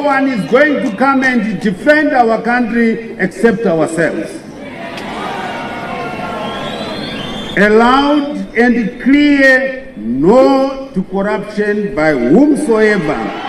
one is going to come and defend our country except ourselves. A loud and clear no to corruption by whomsoever.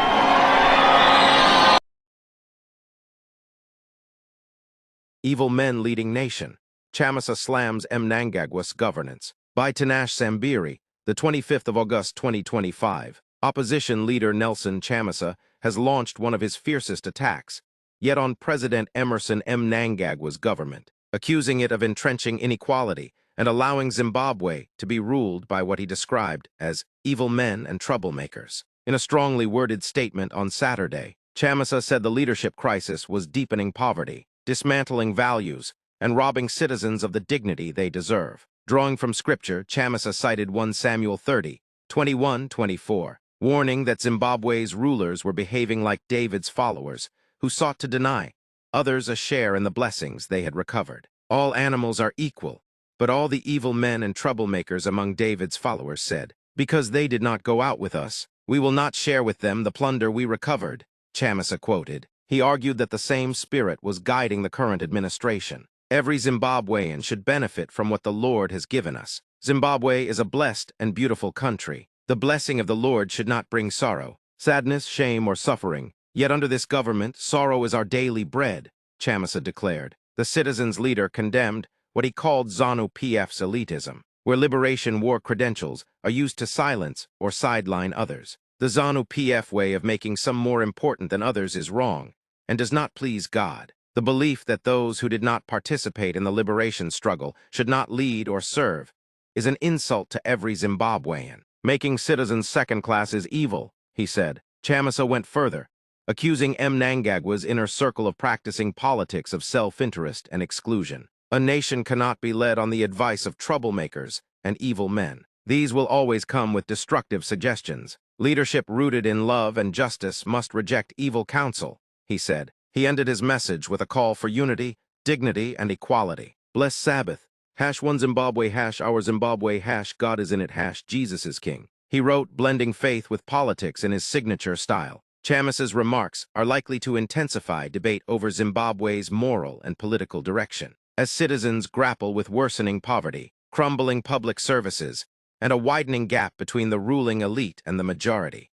Evil men leading nation. Chamisa slams Mnangagwa's governance. By Tanash Sambiri, the 25th of August 2025, opposition leader nelsonchamisa has launched one of his fiercest attacks, yet on President Emmerson Mnangagwa's government, accusing it of entrenching inequality and allowing Zimbabwe to be ruled by what he described as evil men and troublemakers. In a strongly worded statement on Saturday, Chamisa said the leadership crisis was deepening poverty, dismantling values, and robbing citizens of the dignity they deserve. Drawing from scripture, Chamisa cited 1 Samuel 30, 21-24, warning that Zimbabwe's rulers were behaving like David's followers, who sought to deny others a share in the blessings they had recovered. All animals are equal, but all the evil men and troublemakers among David's followers said, "Because they did not go out with us, we will not share with them the plunder we recovered," Chamisa quoted. He argued that the same spirit was guiding the current administration. Every Zimbabwean should benefit from what the Lord has given us. Zimbabwe is a blessed and beautiful country. The blessing of the Lord should not bring sorrow, sadness, shame, or suffering. Yet under this government, sorrow is our daily bread, Chamisa declared. The citizens' leader condemned what he called ZANU-PF's elitism, where liberation war credentials are used to silence or sideline others. The ZANU-PF way of making some more important than others is wrong and does not please God. The belief that those who did not participate in the liberation struggle should not lead or serve is an insult to every Zimbabwean. Making citizens second class is evil, he said. Chamisa went further, accusing Mnangagwa's inner circle of practicing politics of self-interest and exclusion. A nation cannot be led on the advice of troublemakers and evil men. These will always come with destructive suggestions. Leadership rooted in love and justice must reject evil counsel, he said. He ended his message with a call for unity, dignity, and equality. Blessed Sabbath. #1 Zimbabwe, #our Zimbabwe, God is in it, Jesus is king. He wrote, blending faith with politics in his signature style. Chamisa's remarks are likely to intensify debate over Zimbabwe's moral and political direction, as citizens grapple with worsening poverty, crumbling public services, and a widening gap between the ruling elite and the majority.